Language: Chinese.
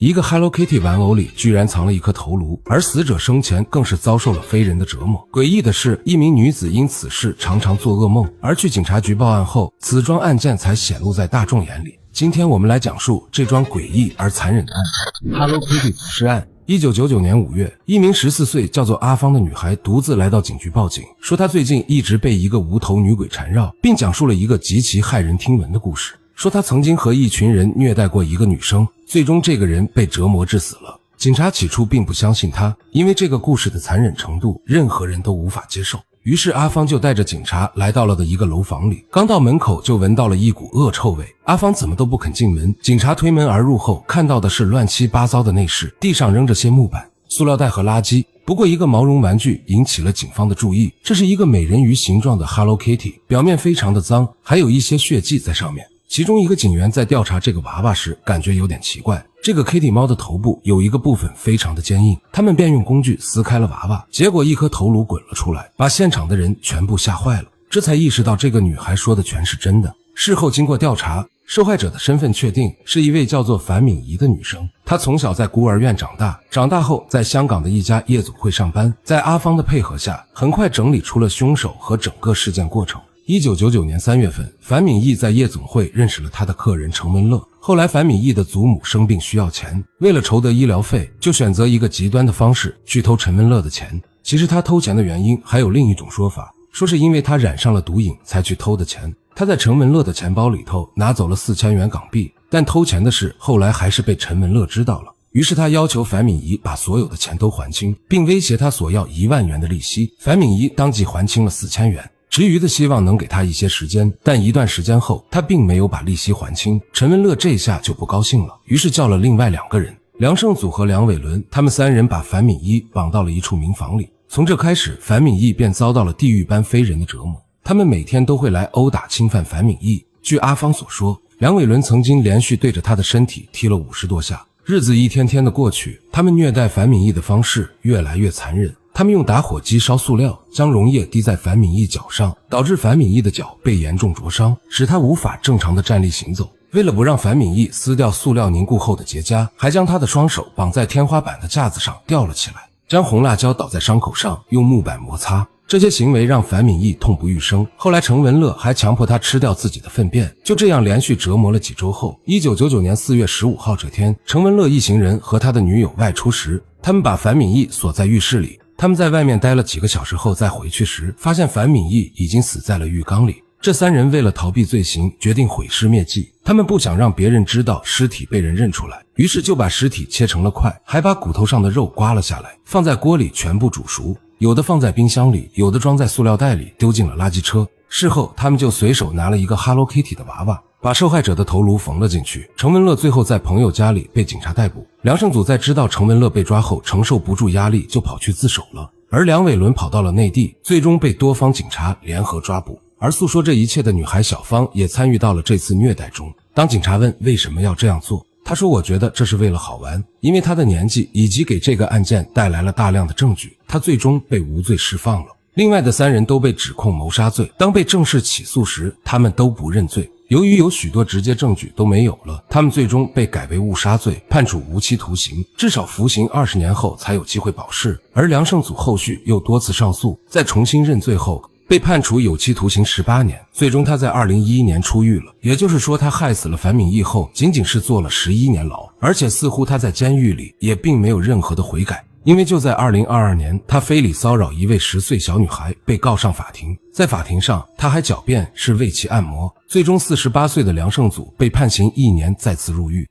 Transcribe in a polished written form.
一個 Hello Kitty 玩偶裡居然藏了一顆頭顱，而死者生前更是遭受了非人的折磨。詭異的是，一名女子因此事常常做噩夢，而去警察局報案後，此樁案件才顯露在大眾眼裡。今天我們来講述這樁詭異而殘忍的案件 Hello Kitty 死屍案。1999年5月，一名14歲叫做阿芳的女孩獨自來到警局報警，說她最近一直被一個無頭女鬼纏繞，並講述了一個極其駭人聽聞的故事，說她曾經和一群人虐待過一個女生，最終這個人被折磨致死了。警察起初並不相信她，因為這個故事的殘忍程度，任何人都无法接受。於是阿芳就帶着警察來到了的一個樓房裡，剛到門口就聞到了一股惡臭味。阿芳怎麼都不肯進門，警察推門而入後，看到的是亂七八糟的內室，地上扔着些木板、塑料袋和垃圾。不過一個毛绒玩具引起了警方的注意，這是一個美人魚形狀的 Hello Kitty， 表面非常的髒，還有一些血跡在上面。其中一個警員在調查這個娃娃時感覺有點奇怪，這個 Kitty 貓的頭部有一個部分非常的堅硬，他們便用工具撕開了娃娃，結果一顆頭顱滾了出來，把現場的人全部嚇壞了，這才意識到這個女孩說的全是真的。事後經過調查，受害者的身份確定是一位叫做樊敏儀的女生，她從小在孤兒院長大，長大後在香港的一家夜總會上班，在阿芳的配合下，很快整理出了兇手和整個事件過程。1999年3月份，樊敏儀在夜总会認識了他的客人程文樂。後來樊敏儀的祖母生病需要錢，為了籌得醫療費，就選擇一個極端的方式去偷陳文樂的錢。其實他偷錢的原因還有另一種說法，說是因為他染上了毒癮才去偷的錢。他在陳文樂的錢包裡頭拿走了4000元港幣，但偷錢的事後來還是被陳文樂知道了。於是他要求樊敏儀把所有的錢都還清，並威脅他索要1萬元的利息。樊敏儀當即還清了4000元。遲餘的希望能給他一些時間，但一段時間後，他並沒有把利息還清。陳文樂這下就不高興了，於是叫了另外2個人，梁勝祖和梁偉倫，他們3人把樊敏儀綁到了一處民房裡。從這開始，樊敏儀便遭到了地獄般非人的折磨。他們每天都會來毆打侵犯樊敏儀。據阿芳所說，梁偉倫曾經連續對着他的身體踢了50多下。日子一天天的過去，他們虐待樊敏儀的方式越來越殘忍。他们用打火機燒塑料，將溶液滴在樊敏儀腳上，導致樊敏儀的腳被嚴重灼傷，使她無法正常的站立行走。為了不讓樊敏儀撕掉塑料凝固後的結痂，還將她的雙手綁在天花板的架子上吊了起來，將紅辣椒倒在傷口上，用木板摩擦。這些行為讓樊敏儀痛不欲生。後來程文樂還強迫她吃掉自己的糞便。就這樣連續折磨了幾周後，1999年4月15號這天，程文樂一行人和他的女友外出時，他們把樊敏儀鎖在浴室裡。他們在外面待了幾個小時後再回去時，發現樊敏儀已經死在了浴缸裡。這3人為了逃避罪行，決定毀屍滅跡。他們不想讓別人知道屍體被人認出來，於是就把屍體切成了塊，還把骨頭上的肉刮了下來，放在鍋裡全部煮熟，有的放在冰箱裡，有的裝在塑料袋裡，丟進了垃圾車。事後他們就隨手拿了一個 Hello Kitty 的娃娃，把受害者的頭顱縫了進去。程文樂最後在朋友家裡被警察逮捕。梁勝祖在知道程文樂被抓後，承受不住压力就跑去自首了，而梁偉倫跑到了內地，最終被多方警察聯合抓捕。而訴說這一切的女孩小芳也參與到了這次虐待中。當警察問為什麼要這樣做，她說我覺得這是為了好玩，因為她的年紀以及給這個案件帶來了大量的證據，她最終被無罪釋放了。另外的3人都被指控謀殺罪，當被正式起訴時，他們都不認罪。由於有許多直接證據都沒有了，他們最終被改為誤殺罪，判處無期徒刑，至少服刑20年後才有機會保釋。而梁勝祖後續又多次上訴，在重新認罪後被判處有期徒刑18年，最終他在2011年出獄了。也就是說，他害死了樊敏儀後，僅僅是坐了11年牢，而且似乎他在監獄裡也並沒有任何的悔改。因為就在2022年，他非禮騷擾一位10歲小女孩，被告上法庭。在法庭上，他還狡辯是為其按摩。最終48歲的梁勝祖被判刑1年，再次入獄。